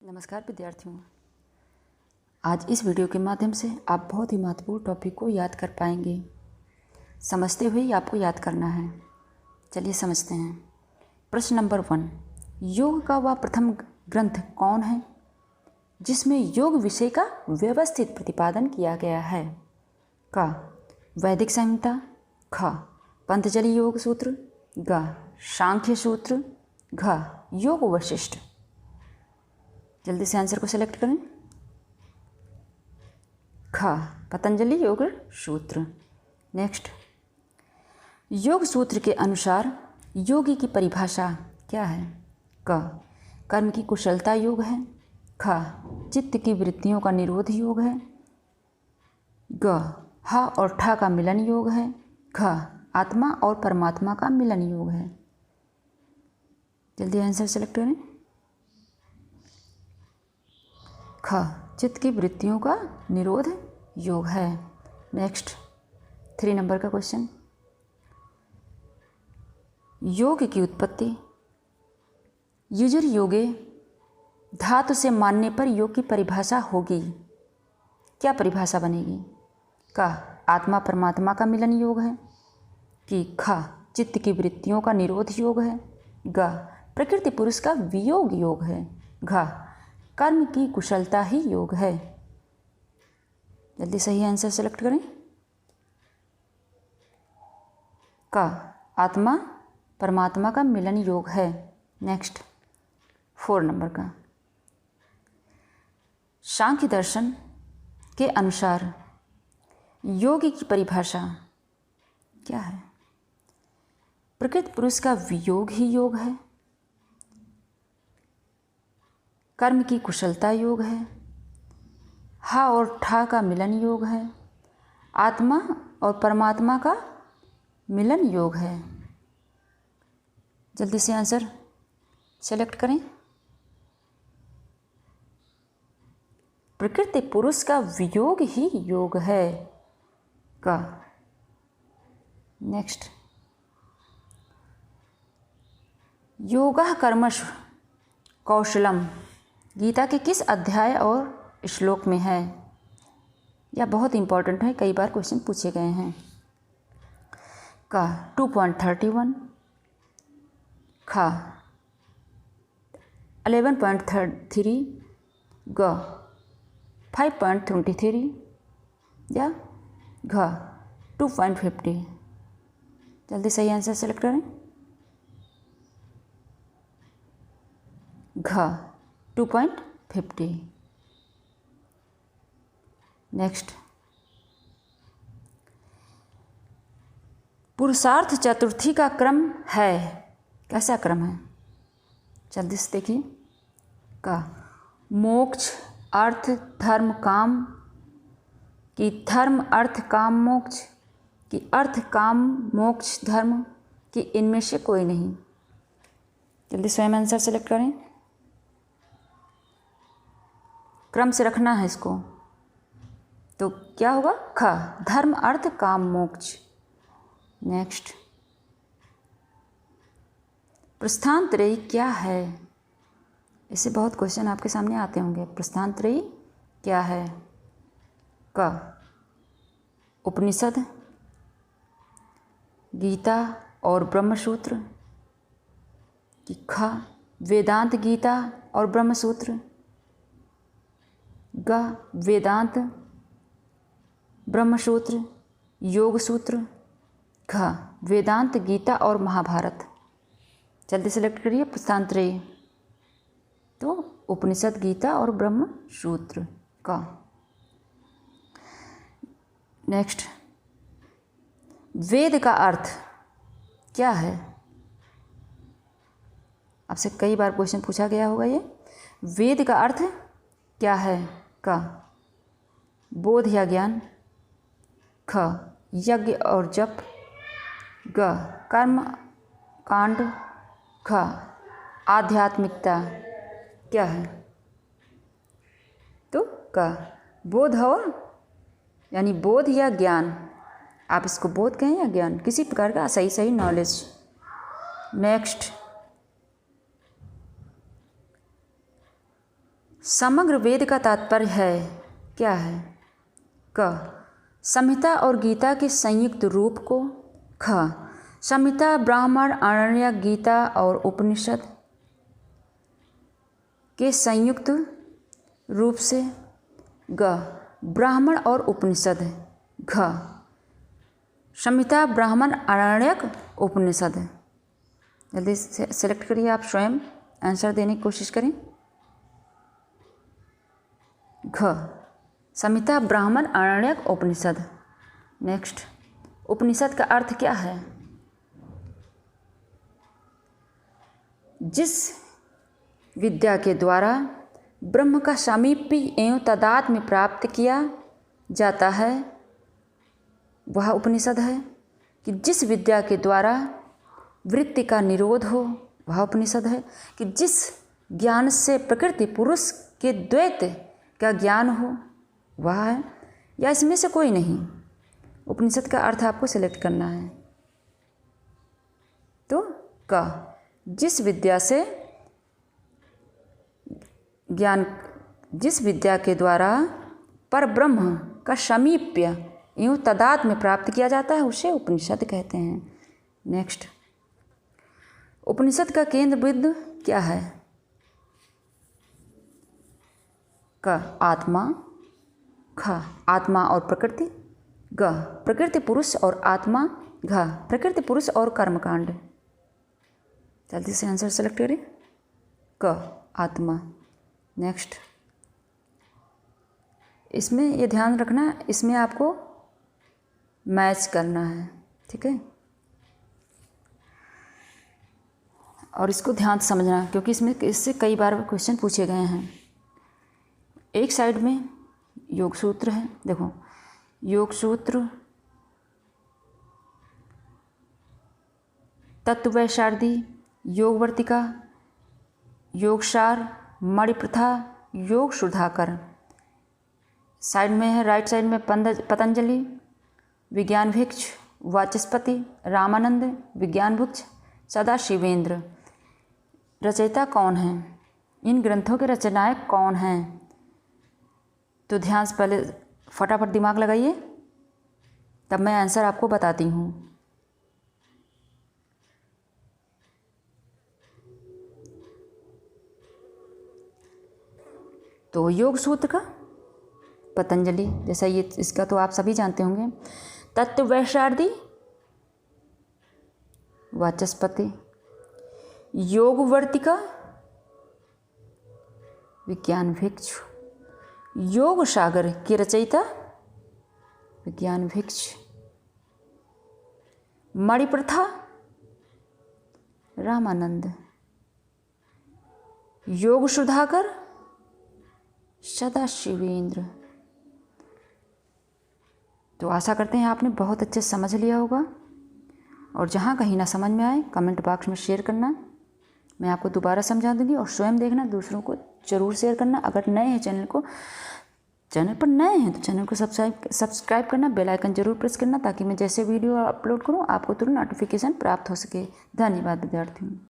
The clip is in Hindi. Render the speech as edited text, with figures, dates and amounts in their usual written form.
नमस्कार विद्यार्थियों, आज इस वीडियो के माध्यम से आप बहुत ही महत्वपूर्ण टॉपिक को याद कर पाएंगे। समझते हुए ही आपको याद करना है। चलिए समझते हैं। प्रश्न नंबर 1, योग का वह प्रथम ग्रंथ कौन है जिसमें योग विषय का व्यवस्थित प्रतिपादन किया गया है? क, वैदिक संहिता। ख, पतंजलि योग सूत्र। ग, सांख्य सूत्र। घ, योग वशिष्ठ। जल्दी से आंसर को सेलेक्ट करें। ख, पतंजलि योग सूत्र। नेक्स्ट, योग सूत्र के अनुसार योगी की परिभाषा क्या है? क, कर्म की कुशलता योग है। ख, चित्त की वृत्तियों का निरोध योग है। ग, ह और ठ का मिलन योग है। घ, आत्मा और परमात्मा का मिलन योग है। जल्दी आंसर सेलेक्ट करें। ख, चित्त की वृत्तियों का निरोध योग है। नेक्स्ट, 3 नंबर का क्वेश्चन, योग की उत्पत्ति। युजुर योगे धातु से मानने पर योग की परिभाषा होगी। क्या परिभाषा बनेगी? क, आत्मा परमात्मा का मिलन योग है। कि ख, चित्त की वृत्तियों का निरोध योग है। ग, प्रकृति पुरुष का वियोग योग है। घ, कर्म की कुशलता ही योग है। जल्दी सही आंसर सेलेक्ट करें। क, आत्मा परमात्मा का मिलन योग है। नेक्स्ट, 4 नंबर का, सांख्य दर्शन के अनुसार योग की परिभाषा क्या है? प्रकृति पुरुष का वियोग ही योग है। कर्म की कुशलता योग है। ह और ठ का मिलन योग है। आत्मा और परमात्मा का मिलन योग है। जल्दी से आंसर सेलेक्ट करें। प्रकृति पुरुष का वियोग ही योग है। का नेक्स्ट, योगः कर्मसु कौशलम गीता के किस अध्याय और श्लोक में है? यह बहुत इंपॉर्टेंट है, कई बार क्वेश्चन पूछे गए हैं। का 2.31। ख, 11.3। ग, 5.23 या घ 2.50। जल्दी सही आंसर सेलेक्ट करें। घ 2.50। नेक्स्ट, पुरुषार्थ चतुर्थी का क्रम है, कैसा क्रम है? जल्दी से देखिए। का मोक्ष अर्थ धर्म काम, कि धर्म अर्थ काम मोक्ष, कि अर्थ काम मोक्ष धर्म, कि इनमें से कोई नहीं। जल्दी स्वयं आंसर सेलेक्ट करें। क्रम से रखना है इसको, तो क्या होगा? ख, धर्म अर्थ काम मोक्ष। नेक्स्ट, प्रस्थान त्रयी क्या है? इससे बहुत क्वेश्चन आपके सामने आते होंगे। प्रस्थान त्रयी क्या है? क, उपनिषद, गीता और ब्रह्मसूत्र। कि ख, वेदांत गीता और ब्रह्मसूत्र। ग, वेदांत ब्रह्मसूत्र योग सूत्र। घ, वेदांत गीता और महाभारत। जल्दी सेलेक्ट करिए प्रस्थान त्रयी। तो उपनिषद, गीता और ब्रह्मसूत्र का। नेक्स्ट, वेद का अर्थ क्या है? आपसे कई बार क्वेश्चन पूछा गया होगा ये। वेद का अर्थ क्या है? का बोध या ज्ञान। ख, यज्ञ और जप। ग, कर्म कांड। ख, आध्यात्मिकता क्या है? तो का बोध और यानी बोध या ज्ञान, आप इसको बोध कहें या ज्ञान, किसी प्रकार का सही नॉलेज। नेक्स्ट, समग्र वेद का तात्पर्य है क्या है? क, संहिता और गीता के संयुक्त रूप को। ख, संहिता ब्राह्मण आरण्यक गीता और उपनिषद के संयुक्त रूप से। ग, ब्राह्मण और उपनिषद। घ, संहिता ब्राह्मण आरण्यक उपनिषद। जल्दी से सेलेक्ट करिए, आप स्वयं आंसर देने की कोशिश करें। घ, संहिता ब्राह्मण आरण्यक उपनिषद। नेक्स्ट, उपनिषद का अर्थ क्या है? जिस विद्या के द्वारा ब्रह्म का सामीप्य एवं तादात्म्य प्राप्त किया जाता है वह उपनिषद है। कि जिस विद्या के द्वारा वृत्ति का निरोध हो वह उपनिषद है। कि जिस ज्ञान से प्रकृति पुरुष के द्वैत का ज्ञान हो वह है, या इसमें से कोई नहीं। उपनिषद का अर्थ आपको सेलेक्ट करना है। तो क, जिस विद्या से ज्ञान, जिस विद्या के द्वारा पर ब्रह्म का समीप्य एवं तादात्म्य प्राप्त किया जाता है उसे उपनिषद कहते हैं। नेक्स्ट, उपनिषद का केंद्र बिंदु क्या है? क, आत्मा। ख, आत्मा और प्रकृति। ग, प्रकृति पुरुष और आत्मा। घ, प्रकृति पुरुष और कर्मकांड। जल्दी से आंसर सेलेक्ट करें। क, आत्मा। नेक्स्ट, इसमें ये ध्यान रखना, इसमें आपको मैच करना है, ठीक है। और इसको ध्यान से समझना, क्योंकि इससे कई बार क्वेश्चन पूछे गए हैं। एक साइड में योग सूत्र है, देखो योग सूत्र, तत्ववैशारदी, योगवर्तिका, योगसार, मणिप्रथा, योग सुधाकर। साइड में है, राइट साइड में पतंजलि, विज्ञान भिक्ष, वाचस्पति, रामानंद, विज्ञान भिक्ष, सदाशिवेंद्र। रचयिता कौन है? इन ग्रंथों के रचनायक कौन हैं? तो ध्यान से पहले फटाफट दिमाग लगाइए, तब मैं आंसर आपको बताती हूँ। तो योग सूत्र का पतंजलि, जैसा ये इसका तो आप सभी जानते होंगे। तत्ववैशारदी वाचस्पति, योगवर्तिका विज्ञान भिक्ष, योग सागर की रचयिता विज्ञान भिक्ष, मणिप्रथा रामानंद, योग सुधाकर सदाशिवेंद्र। तो आशा करते हैं आपने बहुत अच्छे से समझ लिया होगा, और जहाँ कहीं ना समझ में आए कमेंट बॉक्स में शेयर करना, मैं आपको दोबारा समझा दूंगी। और स्वयं देखना, दूसरों को ज़रूर शेयर करना। अगर नए हैं चैनल पर नए हैं तो चैनल को सब्सक्राइब करना, बेल आइकन जरूर प्रेस करना, ताकि मैं जैसे वीडियो अपलोड करूँ आपको तुरंत नोटिफिकेशन प्राप्त हो सके। धन्यवाद विद्यार्थियों।